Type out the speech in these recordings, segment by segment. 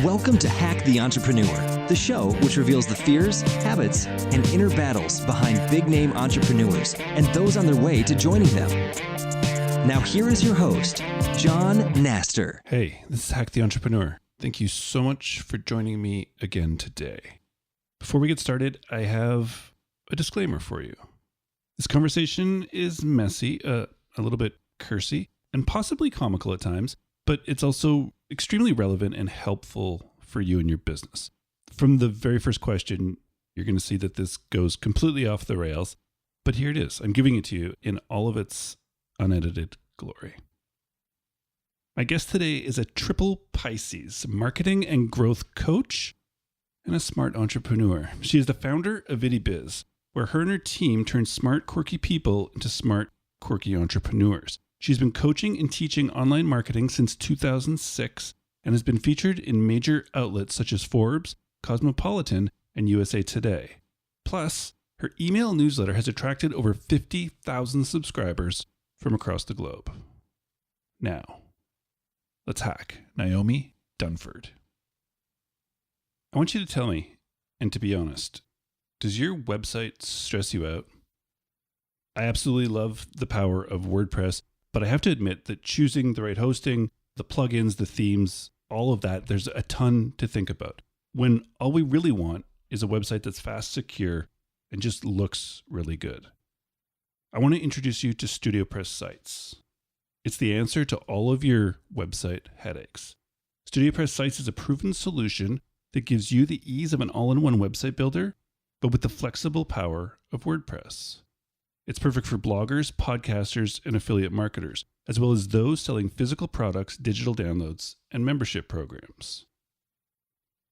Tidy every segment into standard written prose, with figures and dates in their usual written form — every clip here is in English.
Welcome to Hack the Entrepreneur, the show which reveals the fears, habits, and inner battles behind big-name entrepreneurs and those on their way to joining them. Now here is your host, John Naster. Hey, this is Hack the Entrepreneur. Thank you so much for joining me again today. Before we get started, I have a disclaimer for you. This conversation is messy, a little bit cursy, and possibly comical at times, but it's also extremely relevant and helpful for you and your business. From the very first question, you're going to see that this goes completely off the rails, but here it is. I'm giving it to you in all of its unedited glory. My guest today is a triple Pisces, marketing and growth coach, and a smart entrepreneur. She is the founder of IttyBiz, where her and her team turn smart, quirky people into smart, quirky entrepreneurs. She's been coaching and teaching online marketing since 2006 and has been featured in major outlets such as Forbes, Cosmopolitan, and USA Today. Plus, her email newsletter has attracted over 50,000 subscribers from across the globe. Now, let's hack Naomi Dunford. I want you to tell me, and to be honest, does your website stress you out? I absolutely love the power of WordPress, but I have to admit that choosing the right hosting, the plugins, the themes, all of that, there's a ton to think about. When all we really want is a website that's fast, secure, and just looks really good. I want to introduce you to StudioPress Sites. It's the answer to all of your website headaches. StudioPress Sites is a proven solution that gives you the ease of an all-in-one website builder, but with the flexible power of WordPress. It's perfect for bloggers, podcasters, and affiliate marketers, as well as those selling physical products, digital downloads, and membership programs.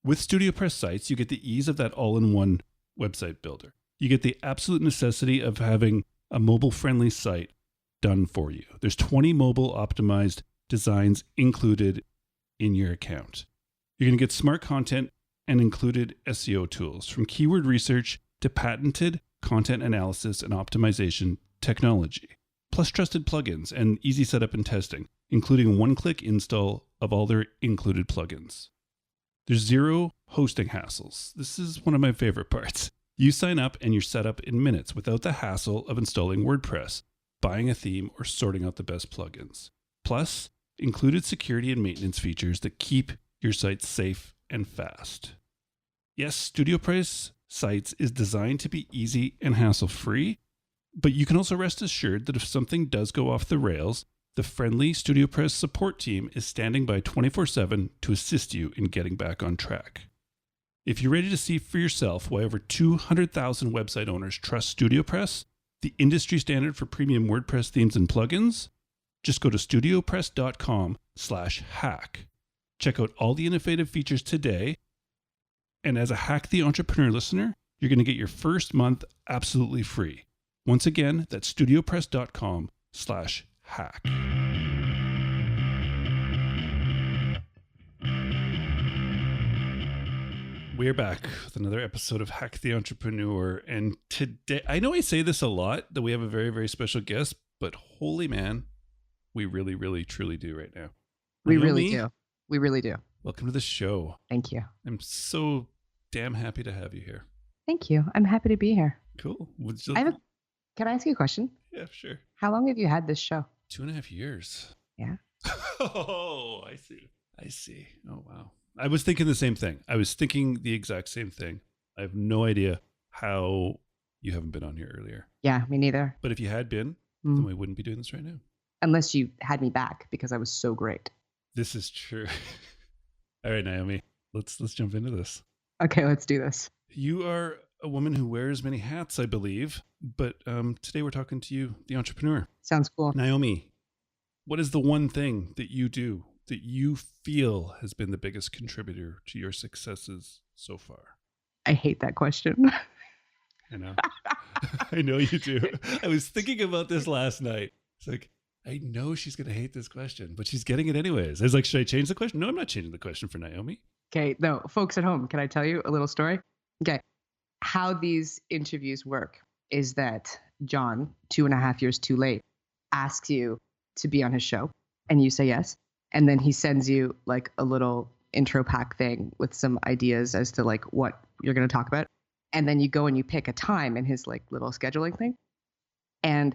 With StudioPress Sites, you get the ease of that all-in-one website builder. You get the absolute necessity of having a mobile-friendly site done for you. There's 20 mobile-optimized designs included in your account. You're going to get smart content and included SEO tools, from keyword research to patented content analysis and optimization technology, plus trusted plugins and easy setup and testing, including one-click install of all their included plugins. There's zero hosting hassles. This is one of my favorite parts. You sign up and you're set up in minutes without the hassle of installing WordPress, buying a theme, or sorting out the best plugins. Plus, included security and maintenance features that keep your site safe and fast. Yes, StudioPress Sites is designed to be easy and hassle-free, but you can also rest assured that if something does go off the rails, the friendly StudioPress support team is standing by 24/7 to assist you in getting back on track. If you're ready to see for yourself why over 200,000 website owners trust StudioPress, the industry standard for premium WordPress themes and plugins, just go to studiopress.com/hack. Check out all the innovative features today. And as a Hack the Entrepreneur listener, you're going to get your first month absolutely free. Once again, that's studiopress.com/hack. We're back with another episode of Hack the Entrepreneur. And today, I know I say this a lot, that we have a very, very special guest, but holy man, we really, really, truly do right now. We really do. We really do. Welcome to the show. Thank you. I'm so damn happy to have you here. Thank you. I'm happy to be here. Cool. Can I ask you a question? Yeah, sure. How long have you had this show? 2.5 years. Yeah. Oh, I see. Oh, wow. I was thinking the same thing. I was thinking the exact same thing. I have no idea how you haven't been on here earlier. Yeah, me neither. But if you had been, then we wouldn't be doing this right now. Unless you had me back because I was so great. This is true. All right, Naomi, let's jump into this. Okay, let's do this. You are a woman who wears many hats, I believe, but today we're talking to you, the entrepreneur. Sounds cool. Naomi, what is the one thing that you do that you feel has been the biggest contributor to your successes so far? I hate that question. I know. I know you do. I was thinking about this last night. It's like, I know she's going to hate this question, but she's getting it anyways. I was like, should I change the question? No, I'm not changing the question for Naomi. Okay. No, folks at home, can I tell you a little story? Okay. How these interviews work is that John, 2.5 years too late, asks you to be on his show and you say yes. And then he sends you like a little intro pack thing with some ideas as to like what you're going to talk about. And then you go and you pick a time in his like little scheduling thing. And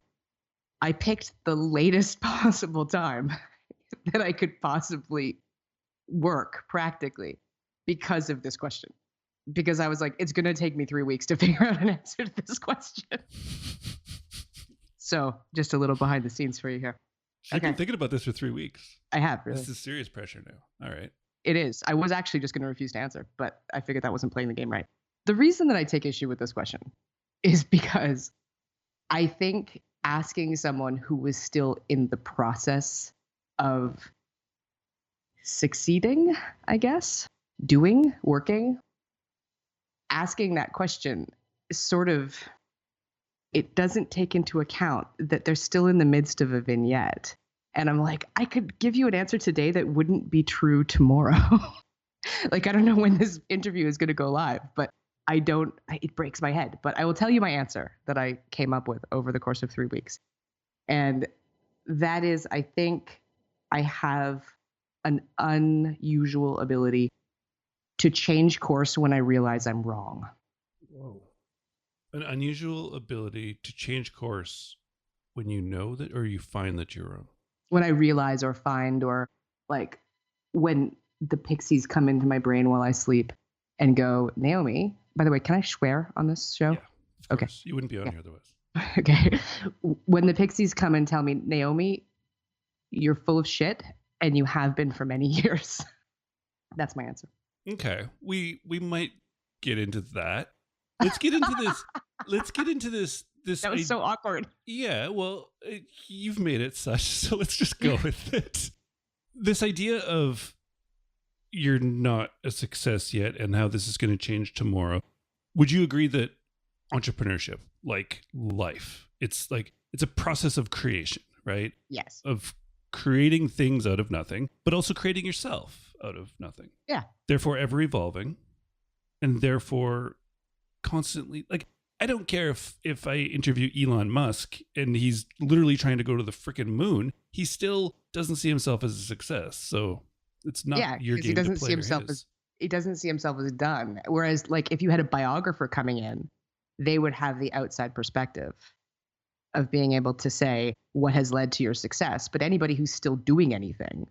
I picked the latest possible time that I could possibly work practically because of this question. Because I was like, it's going to take me 3 weeks to figure out an answer to this question. So just a little behind the scenes for you here. I've been thinking about this for 3 weeks. I have, really. This is serious pressure now. All right. It is. I was actually just going to refuse to answer, but I figured that wasn't playing the game right. The reason that I take issue with this question is because I think asking someone who was still in the process of succeeding, I guess, doing, working, asking that question is sort of, it doesn't take into account that they're still in the midst of a vignette. And I'm like, I could give you an answer today that wouldn't be true tomorrow. Like, I don't know when this interview is going to go live, but it breaks my head. But I will tell you my answer that I came up with over the course of 3 weeks. And that is, I think I have an unusual ability to change course when I realize I'm wrong. Whoa. An unusual ability to change course when you know that or you find that you're wrong? When I realize or find, or like when the pixies come into my brain while I sleep and go, Naomi, by the way, can I swear on this show? Yeah, of course. You wouldn't be on here otherwise. Okay. When the pixies come and tell me, Naomi, you're full of shit and you have been for many years. That's my answer. Okay. We might get into that. Let's get into this. That was so awkward. Yeah, well, you've made it such, so let's just go with it. This idea of you're not a success yet and how this is going to change tomorrow. Would you agree that entrepreneurship, like life, it's a process of creation, right? Yes. Of creating things out of nothing, but also creating yourself out of nothing. Yeah. Therefore, ever evolving, and therefore constantly, like, I don't care if I interview Elon Musk and he's literally trying to go to the freaking moon, he still doesn't see himself as a success. So it's not your game he doesn't to play see himself his. He doesn't see himself as done. Whereas, like, if you had a biographer coming in, they would have the outside perspective of being able to say what has led to your success. But anybody who's still doing anything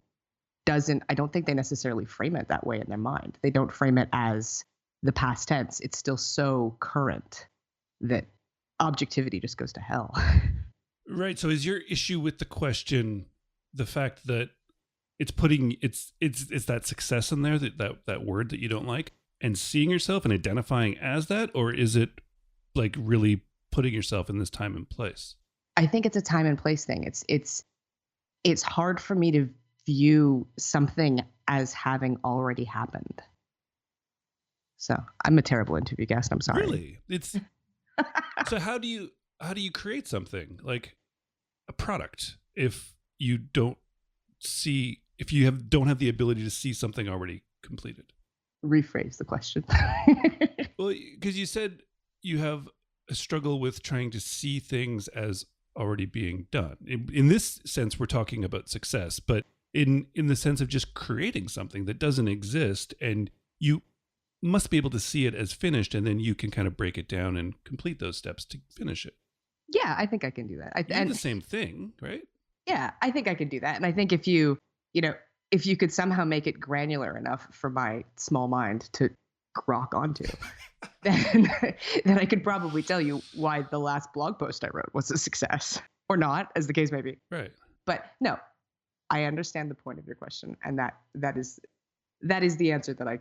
I don't think they necessarily frame it that way in their mind. They don't frame it as the past tense. It's still so current that objectivity just goes to hell. Right. So is your issue with the question the fact that it's putting it's that success in there, that word that you don't like, and seeing yourself and identifying as that, or is it like really putting yourself in this time and place? I think it's a time and place thing. It's hard for me to view something as having already happened. So I'm a terrible interview guest. I'm sorry. Really? It's so how do you create something like a product if you don't have the ability to see something already completed? Rephrase the question. Well, because you said you have a struggle with trying to see things as already being done. In this sense, we're talking about success, but in the sense of just creating something that doesn't exist, and you must be able to see it as finished, and then you can kind of break it down and complete those steps to finish it. Yeah, I think I can do that. And the same thing, right? Yeah, I think I can do that. And I think if you could somehow make it granular enough for my small mind to grok onto, then I could probably tell you why the last blog post I wrote was a success, or not, as the case may be. Right. But no, I understand the point of your question, and that is the answer that I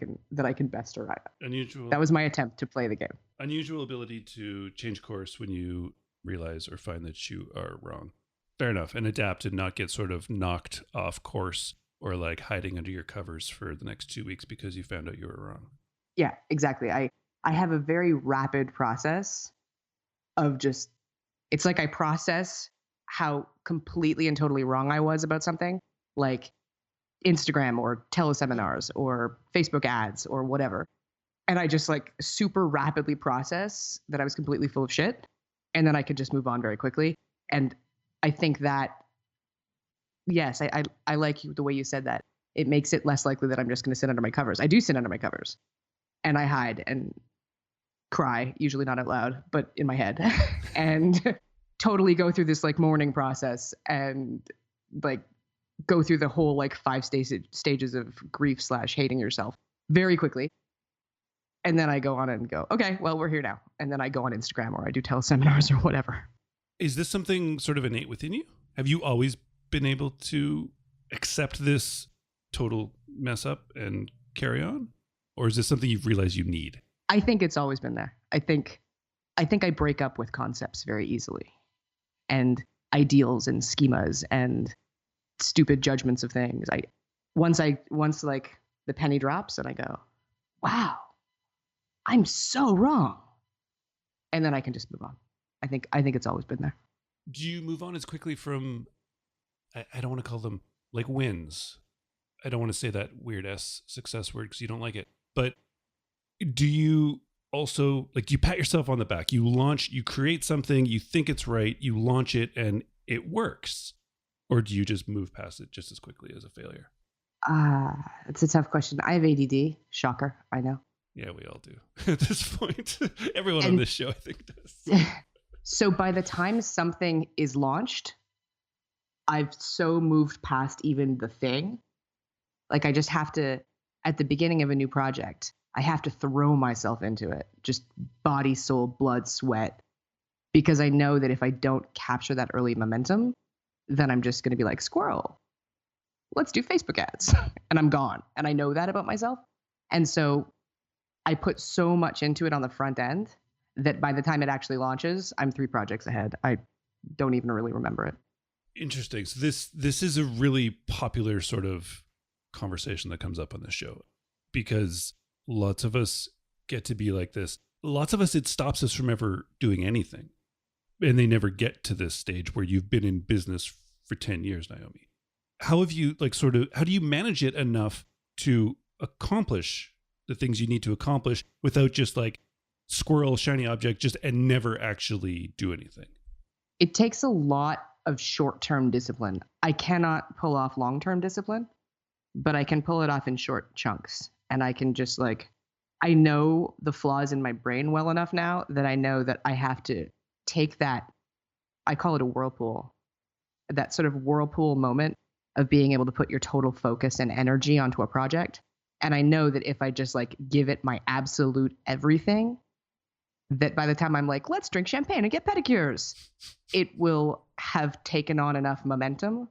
can best arrive at. Unusual. That was my attempt to play the game. Unusual ability to change course when you realize or find that you are wrong. Fair enough. And adapt and not get sort of knocked off course or like hiding under your covers for the next 2 weeks because you found out you were wrong. Yeah, exactly. I have a very rapid process of just, it's like I process how completely and totally wrong I was about something, like Instagram or teleseminars or Facebook ads or whatever. And I just like super rapidly process that I was completely full of shit. and then I could just move on very quickly. And I think that, yes, I like the way you said that. It makes it less likely that I'm just going to sit under my covers. I do sit under my covers and I hide and cry, usually not out loud, but in my head, and totally go through this like mourning process and like go through the whole like 5 stages of grief / hating yourself very quickly. And then I go on and go, okay, well, we're here now. And then I go on Instagram or I do teleseminars or whatever. Is this something sort of innate within you? Have you always been able to accept this total mess up and carry on? Or is this something you've realized you need? I think it's always been there. I think I break up with concepts very easily, and ideals and schemas and stupid judgments of things. Once like the penny drops and I go, wow, I'm so wrong. And then I can just move on. I think it's always been there. Do you move on as quickly from, I don't want to call them like wins. I don't want to say that weird S success word because you don't like it. But do you also, like, do you pat yourself on the back? You create something, you think it's right, you launch it and it works. Or do you just move past it just as quickly as a failure? It's a tough question. I have ADD. Shocker. I know. Yeah, we all do at this point. Everyone on this show, I think, does. So by the time something is launched, I've so moved past even the thing. Like I just have to, at the beginning of a new project, I have to throw myself into it. Just body, soul, blood, sweat. Because I know that if I don't capture that early momentum, then I'm just going to be like, squirrel, let's do Facebook ads. And I'm gone. And I know that about myself. And so I put so much into it on the front end that by the time it actually launches, I'm 3 projects ahead. I don't even really remember it. Interesting. So this is a really popular sort of conversation that comes up on this show because lots of us get to be like this. Lots of us, it stops us from ever doing anything. And they never get to this stage where you've been in business for 10 years, Naomi. How have you how do you manage it enough to accomplish the things you need to accomplish without just like squirrel, shiny object, and never actually do anything? It takes a lot of short-term discipline. I cannot pull off long-term discipline, but I can pull it off in short chunks. And I can just I know the flaws in my brain well enough now that I know that I have to take that, I call it a whirlpool, that sort of whirlpool moment of being able to put your total focus and energy onto a project. And I know that if I just give it my absolute everything, that by the time I'm like, let's drink champagne and get pedicures, it will have taken on enough momentum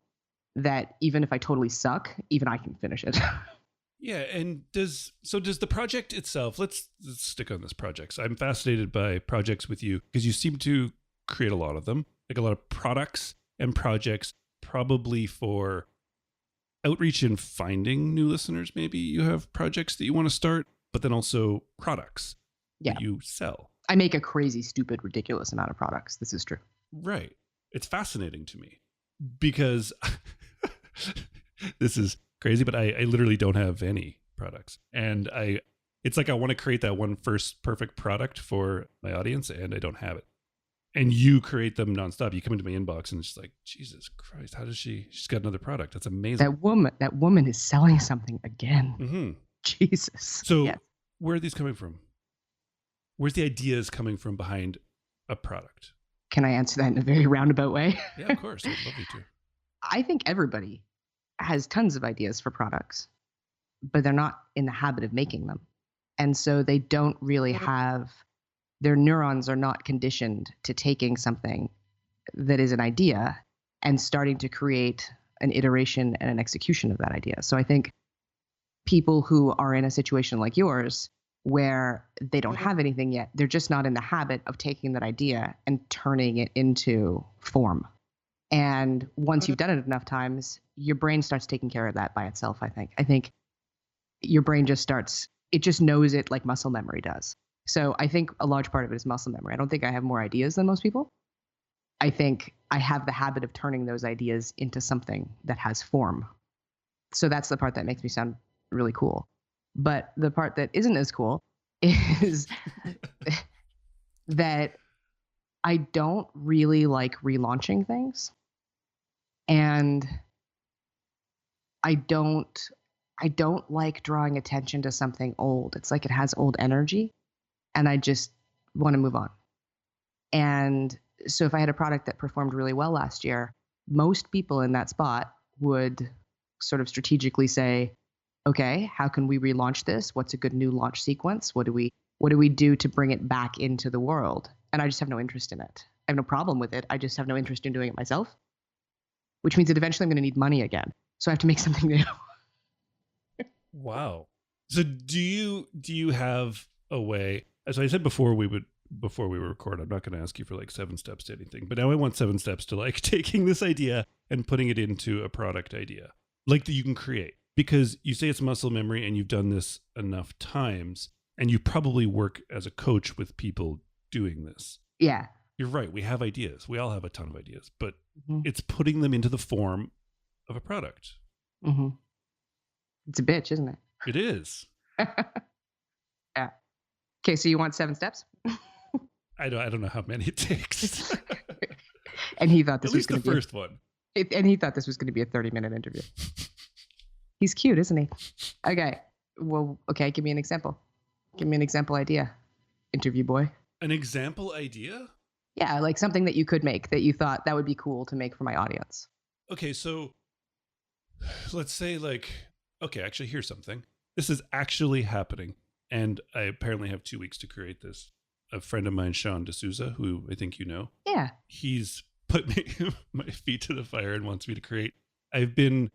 that even if I totally suck, even I can finish it. Yeah. And does the project itself, let's stick on this project. So I'm fascinated by projects with you because you seem to create a lot of them, like a lot of products and projects, probably for outreach and finding new listeners. Maybe you have projects that you want to start, but then also products that you sell. I make a crazy, stupid, ridiculous amount of products. This is true. Right. It's fascinating to me because this is crazy, but I literally don't have any products. And it's like I want to create that one first perfect product for my audience and I don't have it. And you create them nonstop. You come into my inbox and it's just like, Jesus Christ, how does she's got another product. That's amazing. That woman is selling something again. Mm-hmm. Jesus. So yes. Where are these coming from? Where's the ideas coming from behind a product? Can I answer that in a very roundabout way? Yeah, of course. I'd love you to. I think everybody has tons of ideas for products, but they're not in the habit of making them. And so they don't really have, their neurons are not conditioned to taking something that is an idea and starting to create an iteration and an execution of that idea. So I think people who are in a situation like yours, where they don't have anything yet, they're just not in the habit of taking that idea and turning it into form. And once you've done it enough times, your brain starts taking care of that by itself, I think. I think your brain just knows it like muscle memory does. So I think a large part of it is muscle memory. I don't think I have more ideas than most people. I think I have the habit of turning those ideas into something that has form. So that's the part that makes me sound really cool. But the part that isn't as cool is that I don't really like relaunching things. And I don't like drawing attention to something old. It's like it has old energy and I just want to move on. And so if I had a product that performed really well last year, most people in that spot would sort of strategically say, okay, how can we relaunch this? What's a good new launch sequence? What do we do to bring it back into the world? And I just have no interest in it. I have no problem with it. I just have no interest in doing it myself, which means that eventually I'm going to need money again. So I have to make something new. Wow. So do you have a way, as I said before we record, I'm not going to ask you for like 7 steps to anything, but now I want 7 steps to like taking this idea and putting it into a product idea like that you can create, because you say it's muscle memory and you've done this enough times and you probably work as a coach with people doing this. Yeah. You're right. We have ideas. We all have a ton of ideas, but it's putting them into the form of a product. Mm-hmm. It's a bitch, isn't it? It is. Yeah. Okay, so you want 7 steps? I don't know how many it takes. And he thought this At was least going the to be first one. And he thought this was going to be a 30-minute interview. He's cute, isn't he? Okay. Well, okay, give me an example. Give me an example idea, interview boy. An example idea? Yeah, like something that you could make that you thought that would be cool to make for my audience. Okay, so let's say like, okay, actually here's something. This is actually happening. And I apparently have 2 weeks to create this. A friend of mine, Sean D'Souza, who I think you know. Yeah. He's put my feet to the fire and wants me to create. I've been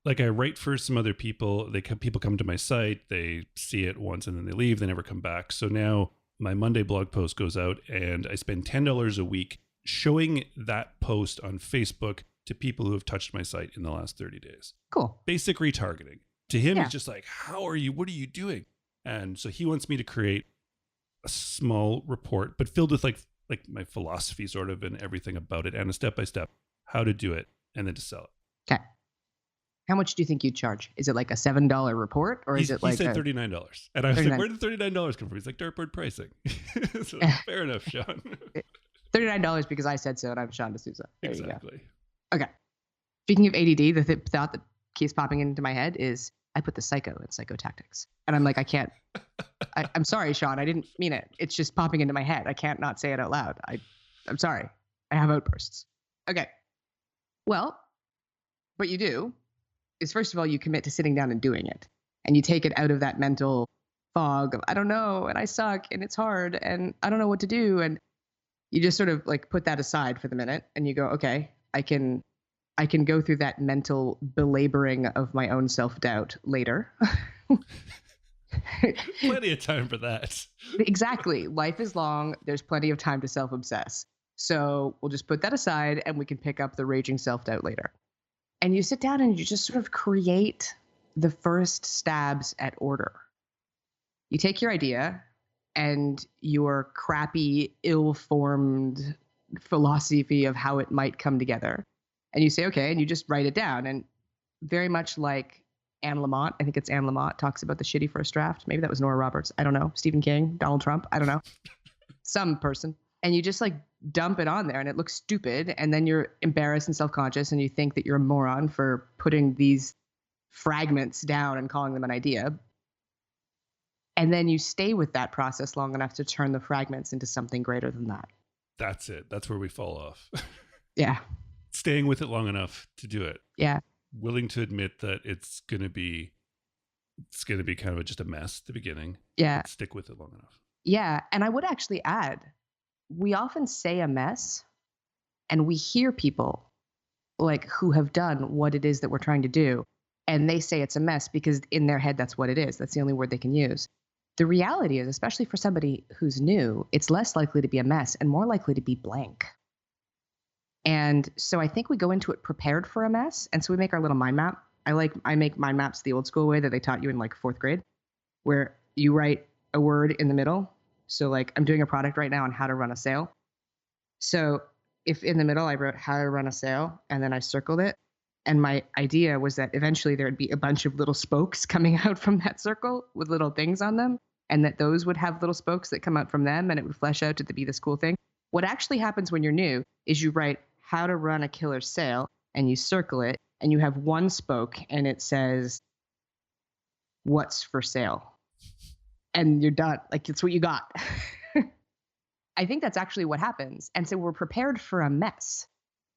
like, I write for some other people. People come to my site, they see it once and then they leave. They never come back. So now my Monday blog post goes out and I spend $10 a week showing that post on Facebook to people who have touched my site in the last 30 days. Cool. Basic retargeting. To him, Yeah. He's just like, what are you doing? And so he wants me to create a small report, but filled with like my philosophy sort of and everything about it and a step-by-step how to do it and then to sell it. Okay. How much do you think you'd charge? Is it like a $7 report or is it like he said $39? And I was $39. like, where did $39 come from? He's like, dartboard pricing. So fair enough, Sean. $39 because I said so and I'm Sean D'Souza. There Exactly. You go. Okay. Speaking of ADD, the thought that keeps popping into my head is I put the psycho in psychotactics. And I'm like, I can't. I'm sorry, Sean. I didn't mean it. It's just popping into my head. I can't not say it out loud. I'm sorry. I have outbursts. Okay. Well, what you do is, first of all, you commit to sitting down and doing it. And you take it out of that mental fog of, I don't know, and I suck, and it's hard, and I don't know what to do. And you just sort of like put that aside for the minute and you go, okay, I can go through that mental belaboring of my own self-doubt later. Plenty of time for that. Exactly. Life is long. There's plenty of time to self-obsess. So we'll just put that aside and we can pick up the raging self-doubt later. And you sit down and you just sort of create the first stabs at order. You take your idea and your crappy, ill-formed philosophy of how it might come together. And you say, okay, and you just write it down. And very much like Anne Lamott, I think it's Anne Lamott, talks about the shitty first draft. Maybe that was Nora Roberts. I don't know. Stephen King, Donald Trump. I don't know. Some person. And you just like dump it on there and it looks stupid. And then you're embarrassed and self-conscious and you think that you're a moron for putting these fragments down and calling them an idea. And then you stay with that process long enough to turn the fragments into something greater than that. That's it. That's where we fall off. Yeah. Staying with it long enough to do it. Yeah. Willing to admit that it's going to be kind of just a mess at the beginning. Yeah. Stick with it long enough. Yeah. And I would actually add, we often say a mess and we hear people like who have done what it is that we're trying to do. And they say it's a mess because in their head, that's what it is. That's the only word they can use. The reality is, especially for somebody who's new, it's less likely to be a mess and more likely to be blank. And so I think we go into it prepared for a mess. And so we make our little mind map. I make mind maps the old school way that they taught you in like 4th grade, where you write a word in the middle. So like I'm doing a product right now on how to run a sale. So if in the middle I wrote how to run a sale and then I circled it. And my idea was that eventually there would be a bunch of little spokes coming out from that circle with little things on them. And that those would have little spokes that come out from them and it would flesh out to be this cool thing. What actually happens when you're new is you write how to run a killer sale and you circle it and you have one spoke and it says, what's for sale? And you're done. Like, it's what you got. I think that's actually what happens. And so we're prepared for a mess.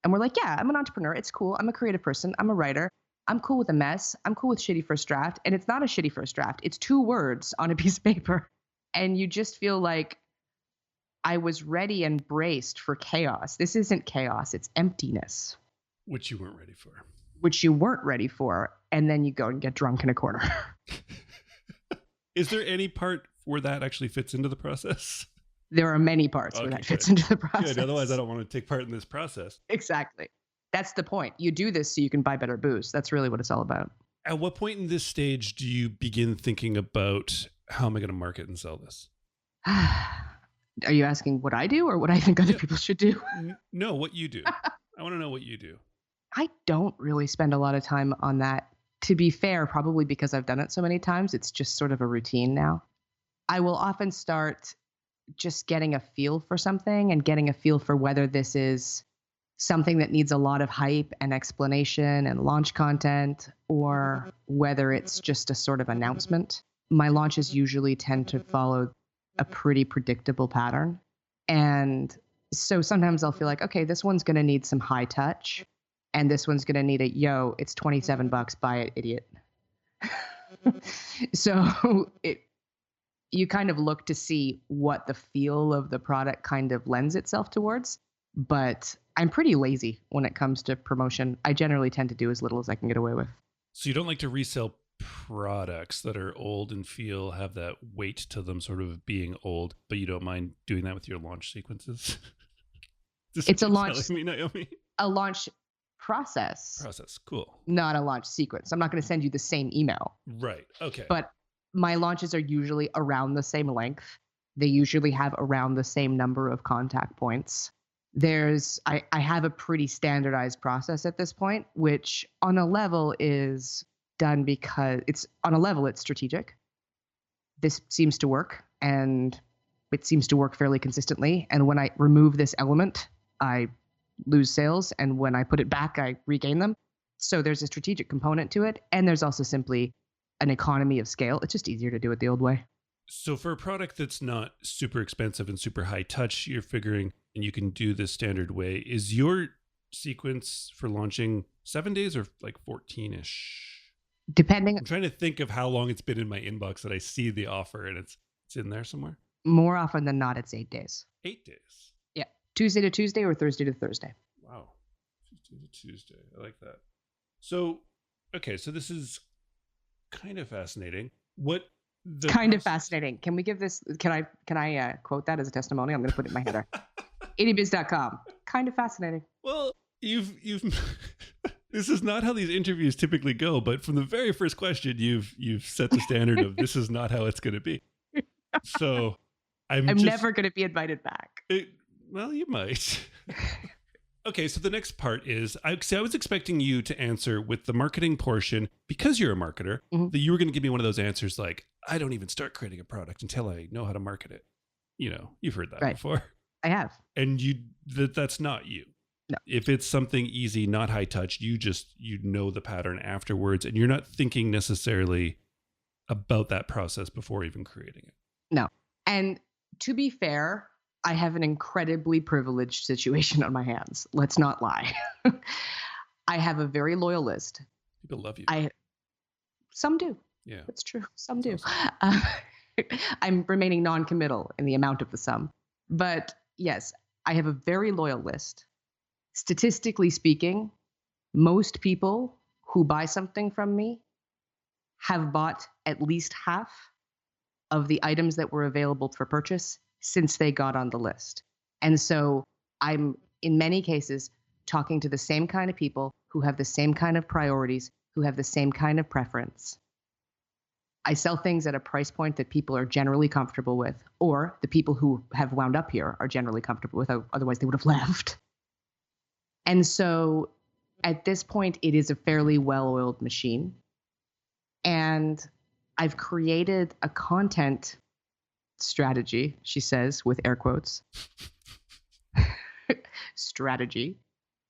And we're like, yeah, I'm an entrepreneur. It's cool. I'm a creative person. I'm a writer. I'm cool with a mess. I'm cool with shitty first draft. And it's not a shitty first draft. It's 2 words on a piece of paper. And you just feel like I was ready and braced for chaos. This isn't chaos. It's emptiness. Which you weren't ready for. Which you weren't ready for. And then you go and get drunk in a corner. Is there any part where that actually fits into the process? There are many parts where that fits into the process. Good. Otherwise, I don't want to take part in this process. Exactly. That's the point. You do this so you can buy better booze. That's really what it's all about. At what point in this stage do you begin thinking about how am I going to market and sell this? Are you asking what I do or what I think other people should do? No, what you do. I want to know what you do. I don't really spend a lot of time on that. To be fair, probably because I've done it so many times, it's just sort of a routine now. I will often start just getting a feel for something and getting a feel for whether this is something that needs a lot of hype and explanation and launch content, or whether it's just a sort of announcement. My launches usually tend to follow a pretty predictable pattern. And so sometimes I'll feel like, okay, this one's going to need some high touch. And this one's going to need yo, it's $27, buy it, idiot. So you kind of look to see what the feel of the product kind of lends itself towards. But I'm pretty lazy when it comes to promotion. I generally tend to do as little as I can get away with. So you don't like to resell products that are old and have that weight to them, sort of being old, but you don't mind doing that with your launch sequences? It's a launch. Me, Naomi? A launch process, cool. Not a launch sequence. I'm not going to send you the same email. Right. Okay. But my launches are usually around the same length. They usually have around the same number of contact points. I have a pretty standardized process at this point, which on a level is done because it's strategic. This seems to work, and it seems to work fairly consistently. And when I remove this element, I lose sales, and when I put it back, I regain them. So there's a strategic component to it, and there's also simply an economy of scale. It's just easier to do it the old way. So for a product that's not super expensive and super high touch, you're figuring, and you can do this standard way. Is your sequence for launching 7 days or like 14-ish? Depending. I'm trying to think of how long it's been in my inbox that I see the offer and it's in there somewhere. More often than not, it's 8 days. 8 days. Yeah. Tuesday to Tuesday or Thursday to Thursday. Wow. Tuesday to Tuesday. I like that. So, okay. So this is kind of fascinating. Fascinating. Can we give this? Can I quote that as a testimonial? I'm going to put it in my header. IttyBiz.com. Kind of fascinating. Well, you've this is not how these interviews typically go, but from the very first question, you've set the standard of this is not how it's going to be. So I'm never going to be invited back. Well, you might. Okay, so the next part is, I was expecting you to answer with the marketing portion, because you're a marketer, that you were going to give me one of those answers like, I don't even start creating a product until I know how to market it. You know, you've heard that before. I have. And that's not you. No. If it's something easy, not high touch, you know the pattern afterwards, and you're not thinking necessarily about that process before even creating it. No. And to be fair, I have an incredibly privileged situation on my hands. Let's not lie. I have a very loyal list. People love you. Some do. Yeah. That's true. Some do. Awesome. I'm remaining non-committal in the amount of the sum. But yes, I have a very loyal list. Statistically speaking, most people who buy something from me have bought at least half of the items that were available for purchase since they got on the list. And so I'm, in many cases, talking to the same kind of people who have the same kind of priorities, who have the same kind of preference. I sell things at a price point that people are generally comfortable with, or the people who have wound up here are generally comfortable with, otherwise they would have left. And so at this point, it is a fairly well-oiled machine. And I've created a content strategy, she says, with air quotes, strategy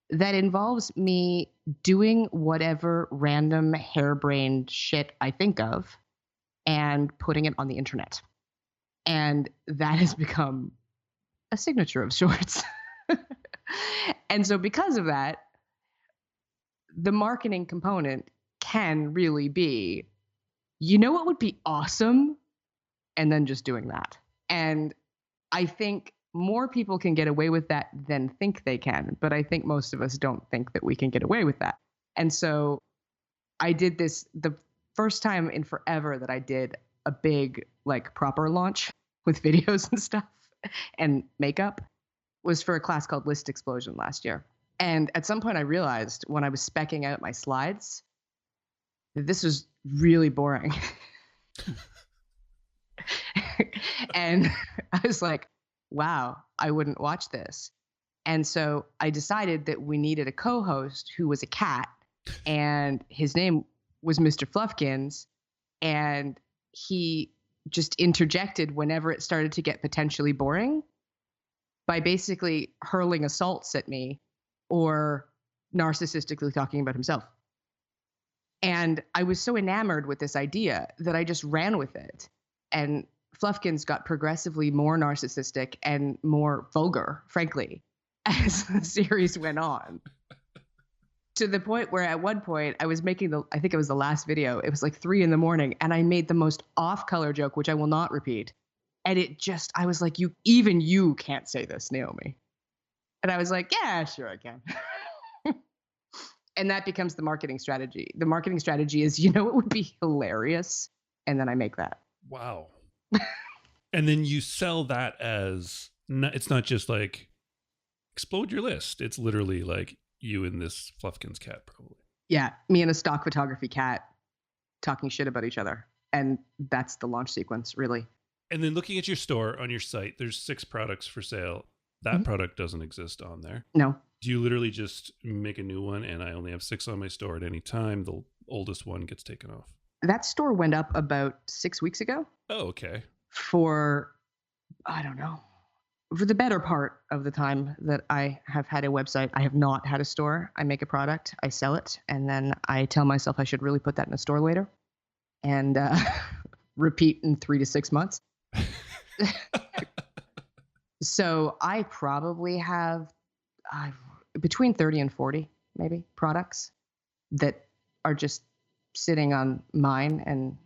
that involves me doing whatever random harebrained shit I think of and putting it on the internet. And that has become a signature of sorts. And so because of that, the marketing component can really be, you know what would be awesome? And then just doing that. And I think more people can get away with that than think they can, but I think most of us don't think that we can get away with that. And so I did this the first time in forever that I did a big, like, proper launch with videos and stuff and makeup was for a class called List Explosion last year. And at some point I realized when I was speccing out my slides that this was really boring. And I was like, wow, I wouldn't watch this. And so I decided that we needed a co-host who was a cat, and his name was Mr. Fluffkins, and he just interjected whenever it started to get potentially boring by basically hurling assaults at me or narcissistically talking about himself. And I was so enamored with this idea that I just ran with it. And Fluffkins got progressively more narcissistic and more vulgar, frankly, as the series went on. To the point where at one point I was making I think it was the last video. It was like 3 a.m. and I made the most off-color joke, which I will not repeat. And I was like, even you can't say this, Naomi. And I was like, yeah, sure I can. And that becomes the marketing strategy. The marketing strategy is, you know, it would be hilarious. And then I make that. Wow. And then you sell that as, it's not just like explode your list. It's literally like you and this Fluffkins cat, probably. Yeah. Me and a stock photography cat talking shit about each other. And that's the launch sequence, really. And then looking at your store on your site, there's 6 products for sale. That product doesn't exist on there. No. Do you literally just make a new one and I only have 6 on my store at any time? The oldest one gets taken off. That store went up about 6 weeks ago. Oh, okay. For, I don't know, for the better part of the time that I have had a website, I have not had a store. I make a product, I sell it, and then I tell myself I should really put that in a store later and repeat in 3 to 6 months. So I probably have between 30 and 40 maybe products that are just sitting on mine and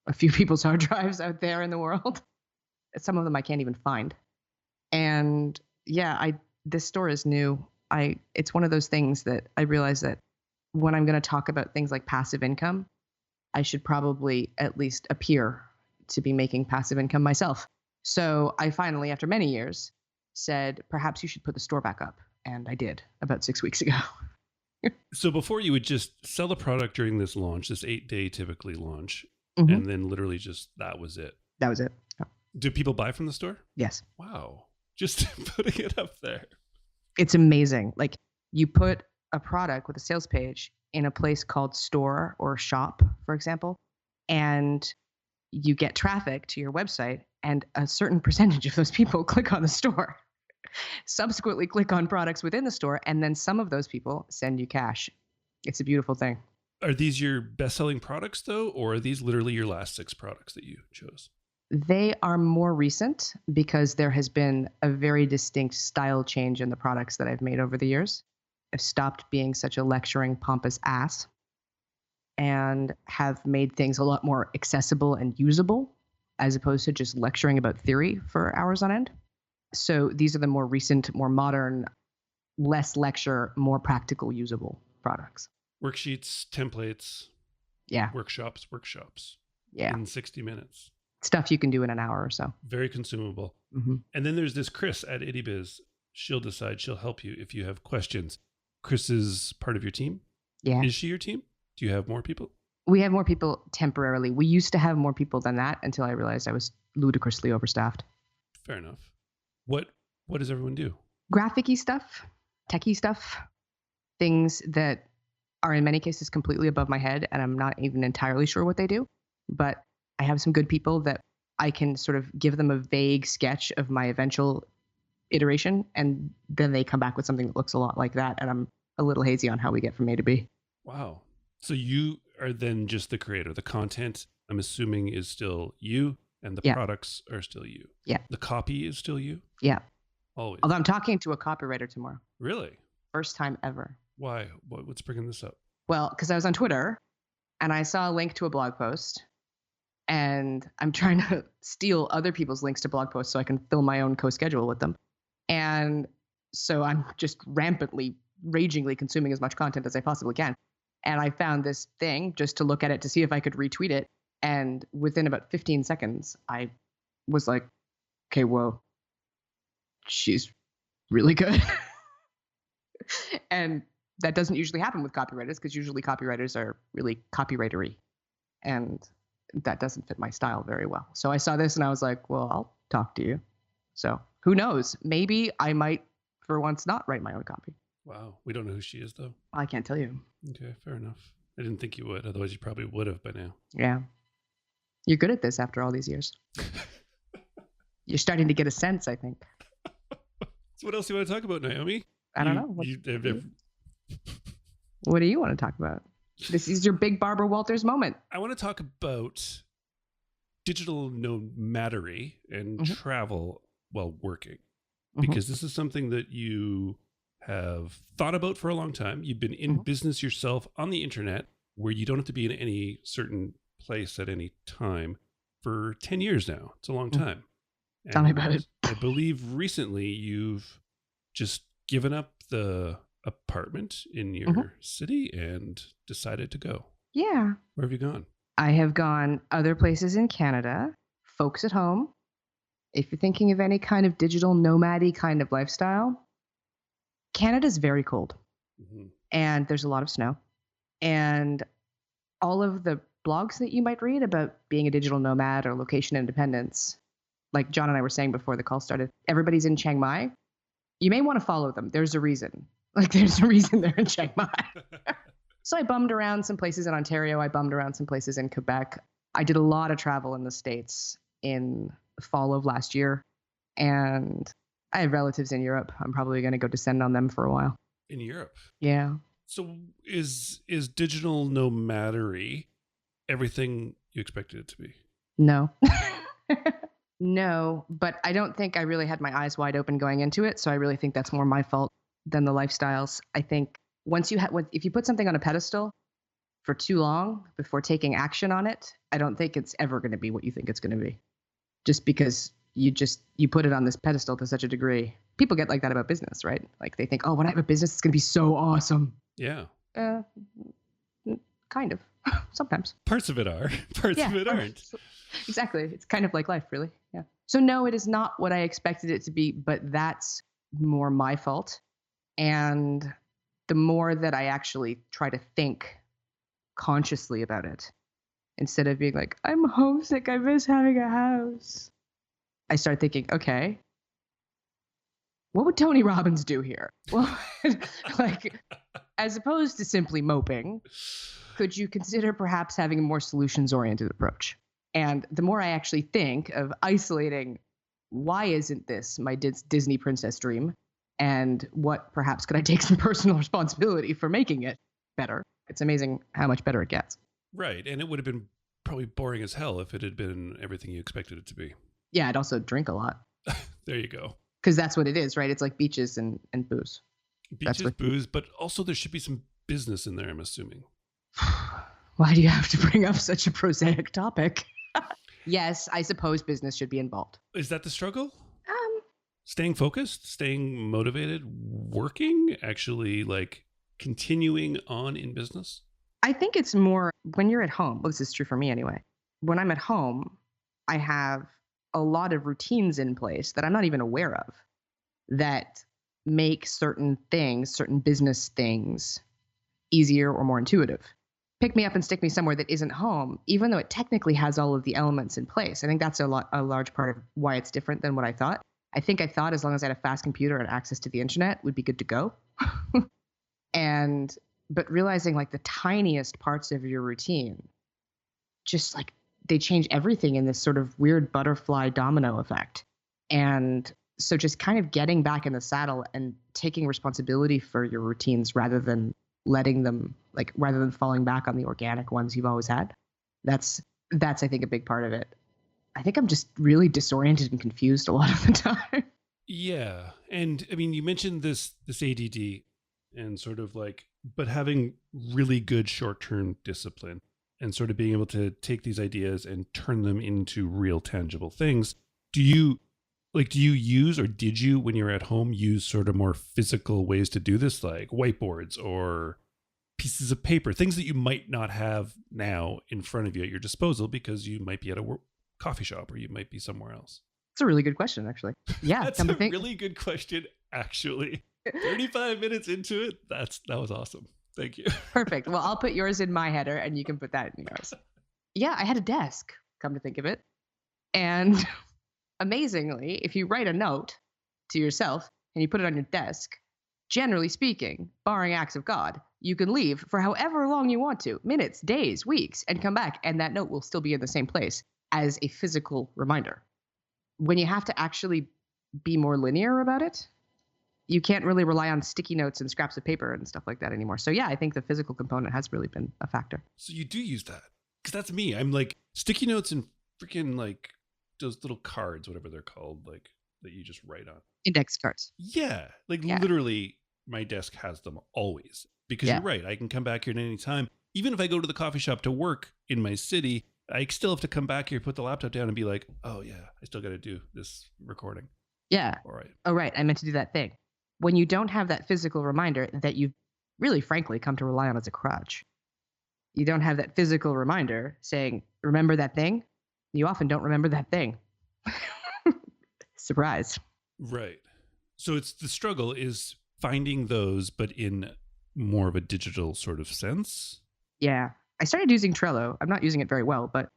a few people's hard drives out there in the world. Some of them I can't even find. And yeah, this store is new. It's one of those things that I realize that when I'm going to talk about things like passive income, I should probably at least appear to be making passive income myself. So I finally, after many years, said, perhaps you should put the store back up. And I did about 6 weeks ago. So before you would just sell the product during this launch, this 8-day typically launch, and then literally just that was it. That was it. Oh. Do people buy from the store? Yes. Wow. Just putting it up there. It's amazing. Like, you put a product with a sales page in a place called store or shop, for example, and you get traffic to your website, and a certain percentage of those people click on the store, subsequently click on products within the store, and then some of those people send you cash. It's a beautiful thing. Are these your best-selling products, though, or are these literally your last 6 products that you chose? They are more recent because there has been a very distinct style change in the products that I've made over the years. I've stopped being such a lecturing, pompous ass and have made things a lot more accessible and usable as opposed to just lecturing about theory for hours on end. So these are the more recent, more modern, less lecture, more practical, usable products. Worksheets, templates, yeah, workshops, yeah, in 60 minutes. Stuff you can do in an hour or so. Very consumable. Mm-hmm. And then there's this Chris at IttyBiz. She'll help you if you have questions. Chris is part of your team? Yeah. Is she your team? Do you have more people? We have more people temporarily. We used to have more people than that until I realized I was ludicrously overstaffed. Fair enough. What does everyone do? Graphic-y stuff, techie stuff, things that are in many cases completely above my head, and I'm not even entirely sure what they do. But I have some good people that I can sort of give them a vague sketch of my eventual iteration, and then they come back with something that looks a lot like that, and I'm a little hazy on how we get from A to B. Wow. So you are then just the creator. The content, I'm assuming, is still you, and the products are still you. Yeah. The copy is still you? Yeah. Always. Although I'm talking to a copywriter tomorrow. Really? First time ever. Why? What's bringing this up? Well, because I was on Twitter and I saw a link to a blog post, and I'm trying to steal other people's links to blog posts so I can fill my own co-schedule with them. And so I'm just rampantly, ragingly consuming as much content as I possibly can. And I found this thing just to look at it to see if I could retweet it. And within about 15 seconds, I was like, okay, whoa, she's really good. And that doesn't usually happen with copywriters, because usually copywriters are really copywritery. And that doesn't fit my style very well. So I saw this and I was like, well, I'll talk to you. So who knows? Maybe I might, for once, not write my own copy. Wow. We don't know who she is, though. I can't tell you. Okay, fair enough. I didn't think you would. Otherwise, you probably would have by now. Yeah. You're good at this after all these years. You're starting to get a sense, I think. So what else do you want to talk about, Naomi? I don't know. What do you want to talk about? This is your big Barbara Walters moment. I want to talk about digital nomadery and travel while working, because this is something that you have thought about for a long time. You've been in business yourself on the internet, where you don't have to be in any certain place at any time, for 10 years now. It's a long time. Tell me about it. I believe recently you've just given up the apartment in your city and decided to go. Yeah. Where have you gone? I have gone other places in Canada, folks at home. If you're thinking of any kind of digital nomad-y kind of lifestyle, Canada's very cold. And there's a lot of snow. And all of the blogs that you might read about being a digital nomad or location independence, like John and I were saying before the call started, everybody's in Chiang Mai. You may want to follow them. There's a reason. There's a reason they're in Chiang Mai. So I bummed around some places in Ontario. I bummed around some places in Quebec. I did a lot of travel in the States in the fall of last year. And I have relatives in Europe. I'm probably going to go descend on them for a while. In Europe? Yeah. So is digital nomadery everything you expected it to be? No. No, but I don't think I really had my eyes wide open going into it. So I really think that's more my fault than the lifestyles. I think if you put something on a pedestal for too long before taking action on it, I don't think it's ever going to be what you think it's going to be. Just because you put it on this pedestal to such a degree. People get like that about business, right? Like they think, oh, when I have a business, it's going to be so awesome. Yeah. Kind of. Sometimes. Parts of it are. Parts of it aren't. Exactly. It's kind of like life, really. Yeah. So no, it is not what I expected it to be, but that's more my fault. And the more that I actually try to think consciously about it, instead of being like, I'm homesick, I miss having a house, I start thinking, okay, what would Tony Robbins do here? Well, like, as opposed to simply moping, could you consider perhaps having a more solutions-oriented approach? And the more I actually think of isolating, why isn't this my Disney princess dream? And what perhaps could I take some personal responsibility for making it better? It's amazing how much better it gets. Right. And it would have been probably boring as hell if it had been everything you expected it to be. Yeah, I'd also drink a lot. There you go. Because that's what it is, right? It's like beaches and booze. Beaches, booze, but also there should be some business in there, I'm assuming. Why do you have to bring up such a prosaic topic? Yes, I suppose business should be involved. Is that the struggle? Staying focused, staying motivated, working, actually like continuing on in business? I think it's more when you're at home. Well, this is true for me anyway. When I'm at home, I have a lot of routines in place that I'm not even aware of that make certain things, certain business things, easier or more intuitive. Pick me up and stick me somewhere that isn't home, even though it technically has all of the elements in place. I think that's a large part of why it's different than what I thought. I thought as long as I had a fast computer and access to the internet, we'd be good to go. But realizing like the tiniest parts of your routine, just like they change everything in this sort of weird butterfly domino effect. And So just kind of getting back in the saddle and taking responsibility for your routines rather than rather than falling back on the organic ones you've always had. That's I think a big part of it. I think I'm just really disoriented and confused a lot of the time. Yeah. And I mean, you mentioned this ADD and sort of like, but having really good short-term discipline and sort of being able to take these ideas and turn them into real tangible things. Do you use, or did you, when you were at home, use sort of more physical ways to do this, like whiteboards or pieces of paper, things that you might not have now in front of you at your disposal because you might be at a coffee shop or you might be somewhere else? It's a really good question, actually. Yeah. That's a really good question, actually. 35 minutes into it. That was awesome. Thank you. Perfect. Well, I'll put yours in my header and you can put that in yours. Yeah, I had a desk, come to think of it. And amazingly, if you write a note to yourself and you put it on your desk, generally speaking, barring acts of God, you can leave for however long you want to, minutes, days, weeks, and come back, and that note will still be in the same place as a physical reminder. When you have to actually be more linear about it, you can't really rely on sticky notes and scraps of paper and stuff like that anymore. So yeah, I think the physical component has really been a factor. So you do use that? Because that's me. I'm like sticky notes and freaking like those little cards, whatever they're called, like that you just write on. Index cards. Yeah. Literally my desk has them always. Because you're right. I can come back here at any time. Even if I go to the coffee shop to work in my city, I still have to come back here, put the laptop down and be like, oh yeah, I still got to do this recording. Yeah. All right. Oh, right. I meant to do that thing. When you don't have that physical reminder that you've really, frankly, come to rely on as a crutch, you don't have that physical reminder saying, remember that thing? You often don't remember that thing. Surprise. Right. So it's the struggle is finding those, but in more of a digital sort of sense. Yeah. I started using Trello. I'm not using it very well, but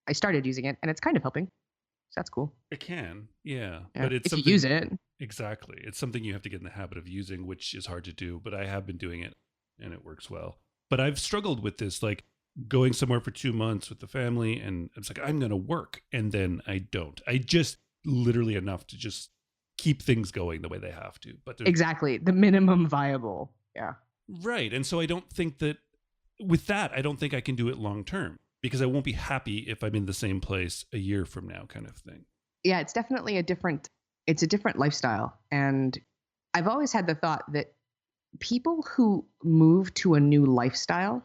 I started using it and it's kind of helping. So that's cool. It can. Yeah. But it's if you use it. Exactly. It's something you have to get in the habit of using, which is hard to do, but I have been doing it and it works well. But I've struggled with this, like going somewhere for 2 months with the family and it's like, I'm going to work. And then I don't. I just literally enough to just keep things going the way they have to. But exactly. The minimum viable. Yeah. Right. And so I don't think that with that, I don't think I can do it long term because I won't be happy if I'm in the same place a year from now kind of thing. Yeah, it's definitely a different lifestyle. And I've always had the thought that people who move to a new lifestyle,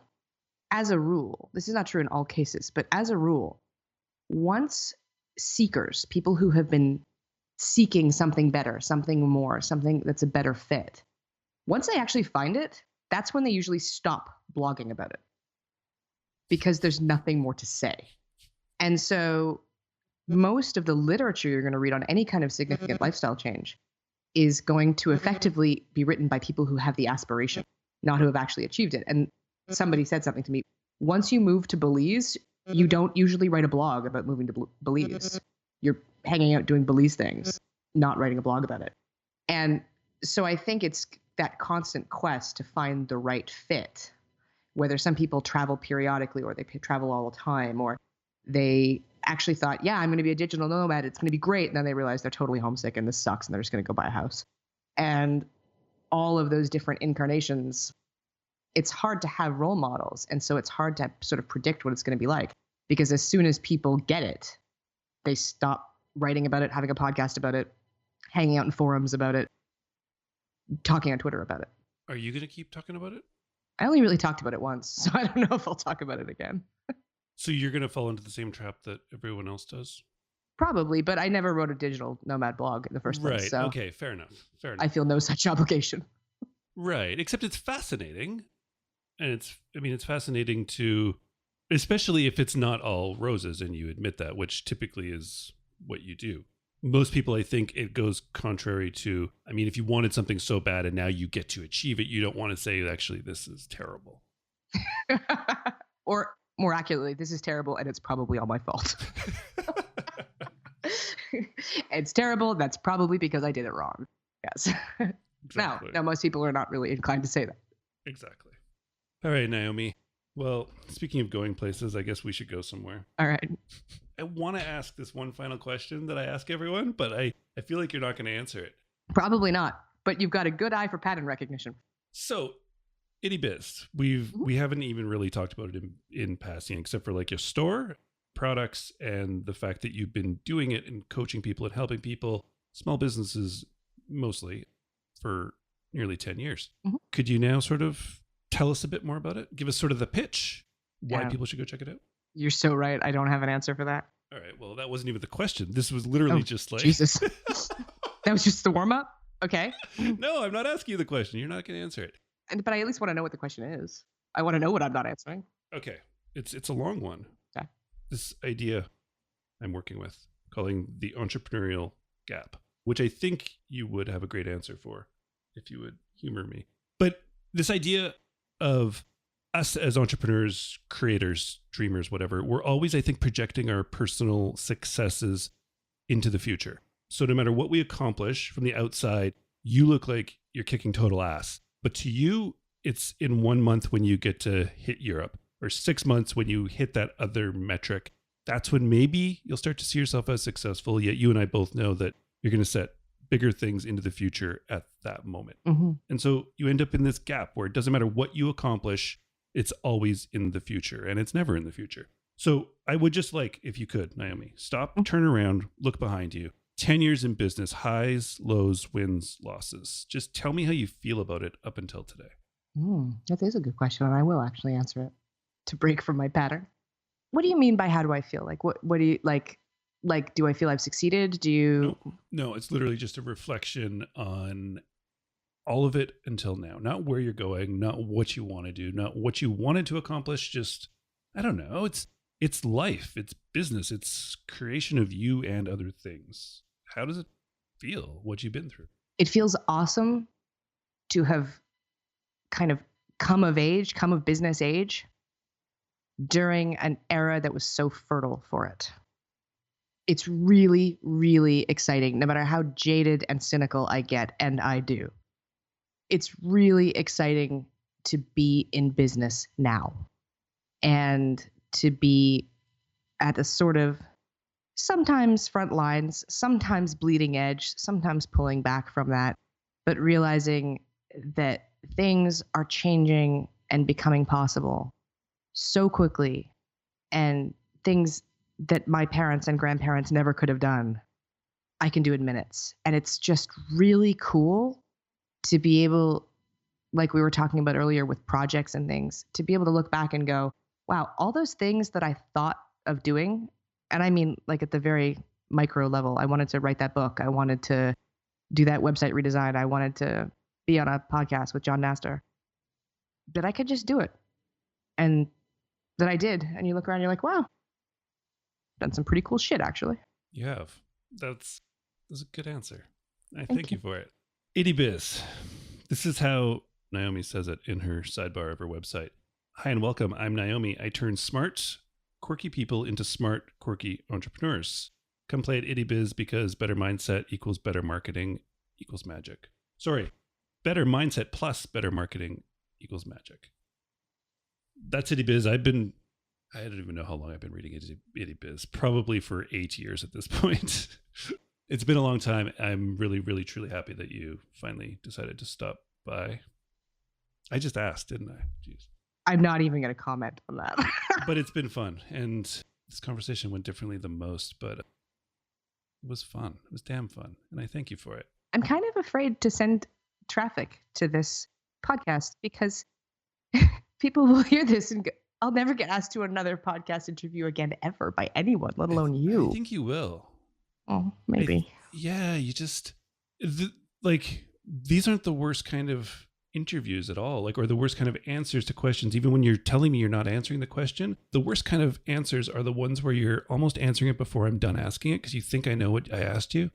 as a rule, this is not true in all cases, but as a rule, once seekers, people who have been seeking something better, something more, something that's a better fit, once they actually find it, that's when they usually stop blogging about it because there's nothing more to say. And so most of the literature you're going to read on any kind of significant lifestyle change is going to effectively be written by people who have the aspiration, not who have actually achieved it. And somebody said something to me. Once you move to Belize, you don't usually write a blog about moving to Belize. You're hanging out doing Belize things, not writing a blog about it. And so I think it's that constant quest to find the right fit, whether some people travel periodically or they travel all the time, or they actually thought, yeah, I'm going to be a digital nomad. It's going to be great. And then they realize they're totally homesick and this sucks and they're just going to go buy a house. And all of those different incarnations, it's hard to have role models. And so it's hard to sort of predict what it's going to be like because as soon as people get it, they stop writing about it, having a podcast about it, hanging out in forums about it, talking on Twitter about it. Are you going to keep talking about it? I only really talked about it once, so I don't know if I'll talk about it again. So you're going to fall into the same trap that everyone else does? Probably, but I never wrote a digital nomad blog in the first place. Right. So okay. Fair enough. I feel no such obligation. Right. Except it's fascinating. And it's fascinating to, especially if it's not all roses and you admit that, which typically is what you do. Most people, I think it goes contrary to, if you wanted something so bad and now you get to achieve it, you don't want to say, actually, this is terrible. Or more accurately, this is terrible and it's probably all my fault. It's terrible. That's probably because I did it wrong. Yes. Exactly. Now, most people are not really inclined to say that. Exactly. All right, Naomi. Well, speaking of going places, I guess we should go somewhere. All right. I want to ask this one final question that I ask everyone, but I I feel like you're not going to answer it. Probably not, but you've got a good eye for pattern recognition. So, IttyBiz, we haven't even really talked about it in passing, except for like your store, products, and the fact that you've been doing it and coaching people and helping people, small businesses mostly, for nearly 10 years. Mm-hmm. Could you now sort of tell us a bit more about it? Give us sort of the pitch, why Yeah. people should go check it out? You're so right. I don't have an answer for that. All right. Well, that wasn't even the question. This was literally just like... Jesus. That was just the warm-up? Okay. No, I'm not asking you the question. You're not going to answer it. But I at least want to know what the question is. I want to know what I'm not answering. Okay. It's a long one. Okay. This idea I'm working with, calling the entrepreneurial gap, which I think you would have a great answer for if you would humor me. But this idea of us as entrepreneurs, creators, dreamers, whatever, we're always, I think, projecting our personal successes into the future. So no matter what we accomplish from the outside, you look like you're kicking total ass. But to you, it's in 1 month when you get to hit Europe, or 6 months when you hit that other metric. That's when maybe you'll start to see yourself as successful. Yet you and I both know that you're going to set bigger things into the future at that moment. Mm-hmm. And so you end up in this gap where it doesn't matter what you accomplish, it's always in the future, and it's never in the future. So I would just like, if you could, Naomi, stop, turn around, look behind you. 10 years in business, highs, lows, wins, losses. Just tell me how you feel about it up until today. That is a good question, and I will actually answer it to break from my pattern. What do you mean by how do I feel? Like, what do you like? Like, do I feel I've succeeded? Do you? No, it's literally just a reflection on all of it until now. Not where you're going, not what you want to do, not what you wanted to accomplish. Just, I don't know. It's life, it's business, it's creation of you and other things. How does it feel? What you've been through? It feels awesome to have kind of come of business age during an era that was so fertile for it. It's really, really exciting, no matter how jaded and cynical I get, and I do. It's really exciting to be in business now and to be at a sort of sometimes front lines, sometimes bleeding edge, sometimes pulling back from that, but realizing that things are changing and becoming possible so quickly, and things that my parents and grandparents never could have done, I can do in minutes. And it's just really cool to be able, like we were talking about earlier with projects and things, to be able to look back and go, wow, all those things that I thought of doing, and I mean like at the very micro level, I wanted to write that book, I wanted to do that website redesign, I wanted to be on a podcast with John Nastor, that I could just do it. And that I did. And you look around, you're like, wow, done some pretty cool shit, actually. You have. That's a good answer. I thank you for it. IttyBiz. This is how Naomi says it in her sidebar of her website. Hi and welcome. I'm Naomi. I turn smart, quirky people into smart, quirky entrepreneurs. Come play at IttyBiz because better mindset equals better marketing equals magic. Sorry, better mindset plus better marketing equals magic. That's IttyBiz. I don't even know how long I've been reading IttyBiz. Probably for 8 years at this point. It's been a long time. I'm really, really, truly happy that you finally decided to stop by. I just asked, didn't I? Jeez. I'm not even going to comment on that. But it's been fun. And this conversation went differently than most, but it was fun. It was damn fun. And I thank you for it. I'm kind of afraid to send traffic to this podcast because people will hear this and go, I'll never get asked to another podcast interview again ever by anyone, let alone you. I think you will. Oh, maybe. You just these aren't the worst kind of interviews at all, or the worst kind of answers to questions. Even when you're telling me you're not answering the question, the worst kind of answers are the ones where you're almost answering it before I'm done asking it because you think I know what I asked you.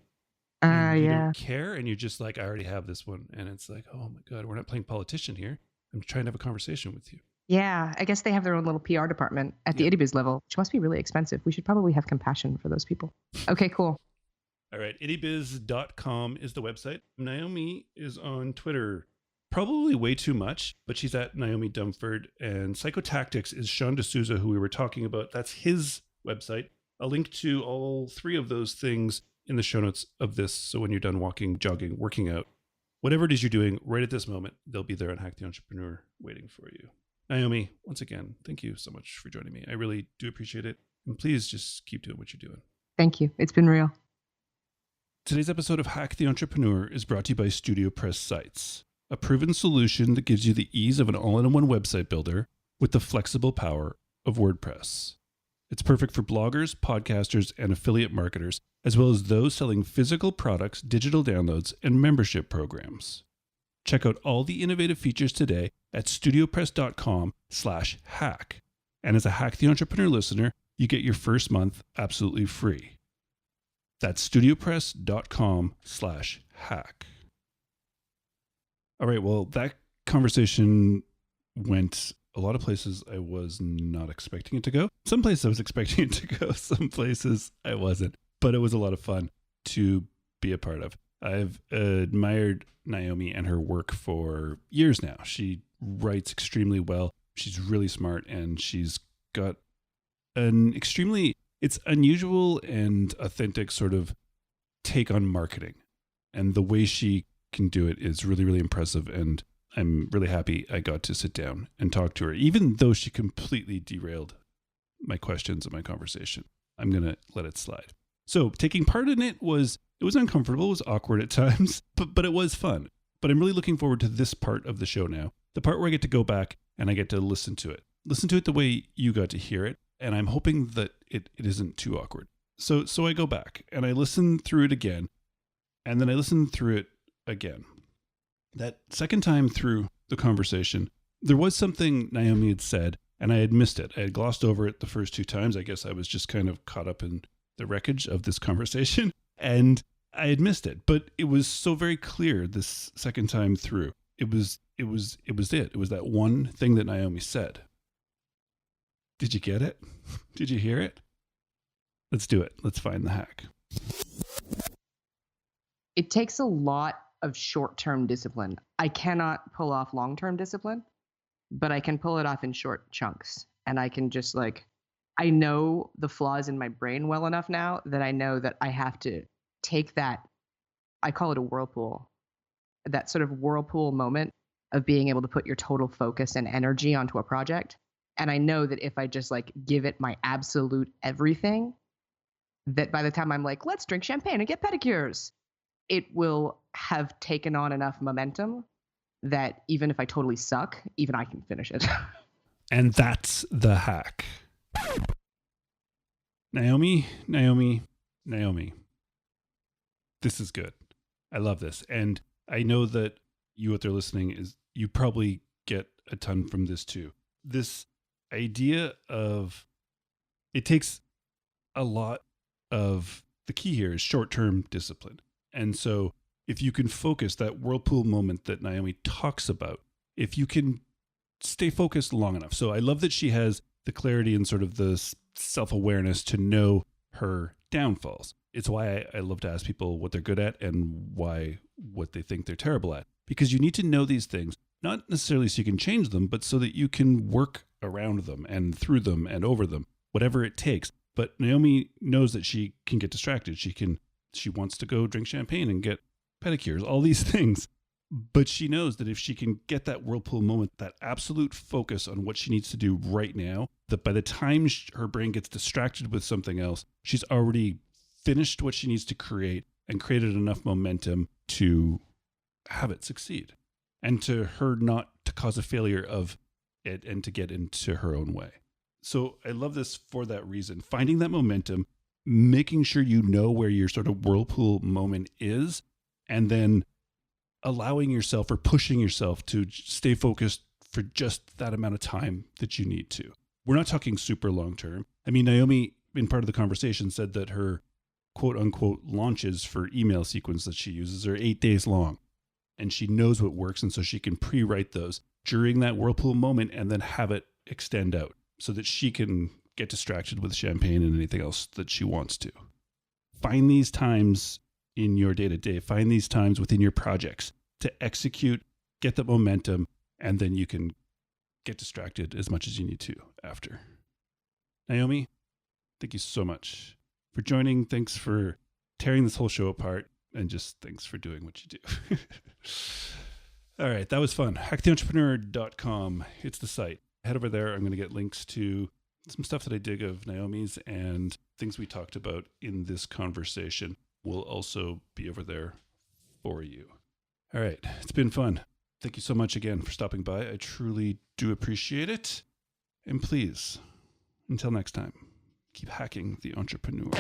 You don't care, and you're just like, I already have this one, and it's like, oh my god, we're not playing politician here. I'm trying to have a conversation with you. Yeah, I guess they have their own little PR department at the IttyBiz level, which must be really expensive. We should probably have compassion for those people. Okay, cool. All right, ittybiz.com is the website. Naomi is on Twitter, probably way too much, but she's at Naomi Dunford. And Psychotactics is Sean D'Souza, who we were talking about. That's his website. A link to all three of those things in the show notes of this. So when you're done walking, jogging, working out, whatever it is you're doing right at this moment, they'll be there on Hack the Entrepreneur waiting for you. Naomi, once again, thank you so much for joining me. I really do appreciate it. And please just keep doing what you're doing. Thank you. It's been real. Today's episode of Hack the Entrepreneur is brought to you by StudioPress Sites, a proven solution that gives you the ease of an all-in-one website builder with the flexible power of WordPress. It's perfect for bloggers, podcasters, and affiliate marketers, as well as those selling physical products, digital downloads, and membership programs. Check out all the innovative features today at studiopress.com/hack. And as a Hack the Entrepreneur listener, you get your first month absolutely free. That's studiopress.com/hack. All right, well, that conversation went a lot of places I was not expecting it to go. Some places I was expecting it to go, some places I wasn't. But it was a lot of fun to be a part of. I've admired Naomi and her work for years now. She writes extremely well. She's really smart, and she's got an extremely, it's unusual and authentic sort of take on marketing. And the way she can do it is really, really impressive. And I'm really happy I got to sit down and talk to her, even though she completely derailed my questions and my conversation. I'm going to let it slide. So taking part in it was uncomfortable, it was awkward at times, but it was fun. But I'm really looking forward to this part of the show now, the part where I get to go back and I get to listen to it the way you got to hear it. And I'm hoping that it isn't too awkward. So I go back and I listen through it again, and then I listen through it again. That second time through the conversation, there was something Naomi had said, and I had missed it. I had glossed over it the first two times. I guess I was just kind of caught up in the wreckage of this conversation, and I had missed it. But it was so very clear this second time through. It was it. It was that one thing that Naomi said. Did you get it? Did you hear it? Let's do it. Let's find the hack. It takes a lot of short-term discipline. I cannot pull off long-term discipline, but I can pull it off in short chunks. And I can just I know the flaws in my brain well enough now that I know that I have to take that, I call it a whirlpool, that sort of whirlpool moment of being able to put your total focus and energy onto a project. And I know that if I just give it my absolute everything, that by the time I'm let's drink champagne and get pedicures, it will have taken on enough momentum that even if I totally suck, even I can finish it. And that's the hack. Naomi. This is good. I love this. And I know that you out there listening you probably get a ton from this too. This idea of, it takes a lot of, the key here is short-term discipline. And so if you can focus, that whirlpool moment that Naomi talks about, if you can stay focused long enough. So I love that she has the clarity and sort of the self-awareness to know her downfalls. It's why I love to ask people what they're good at and what they think they're terrible at. Because you need to know these things, not necessarily so you can change them, but so that you can work around them and through them and over them, whatever it takes. But Naomi knows that she can get distracted. She wants to go drink champagne and get pedicures, all these things. But she knows that if she can get that whirlpool moment, that absolute focus on what she needs to do right now, that by the time her brain gets distracted with something else, she's already finished what she needs to create and created enough momentum to have it succeed. And to her not to cause a failure of it and to get into her own way. So I love this for that reason. Finding that momentum, making sure you know where your sort of whirlpool moment is, and then allowing yourself or pushing yourself to stay focused for just that amount of time that you need to. We're not talking super long term. I mean, Naomi, in part of the conversation, said that her quote unquote launches for email sequence that she uses are 8 days long. And she knows what works. And so she can pre-write those during that whirlpool moment and then have it extend out so that she can get distracted with champagne and anything else that she wants to. Find these times in your day-to-day. Find these times within your projects to execute, get the momentum, and then you can get distracted as much as you need to after. Naomi, thank you so much for joining. Thanks for tearing this whole show apart, and just thanks for doing what you do. All right, that was fun. HackTheEntrepreneur.com. It's the site. Head over there. I'm going to get links to some stuff that I dig of Naomi's and things we talked about in this conversation will also be over there for you. All right, it's been fun. Thank you so much again for stopping by. I truly do appreciate it. And please, until next time, keep hacking the entrepreneur.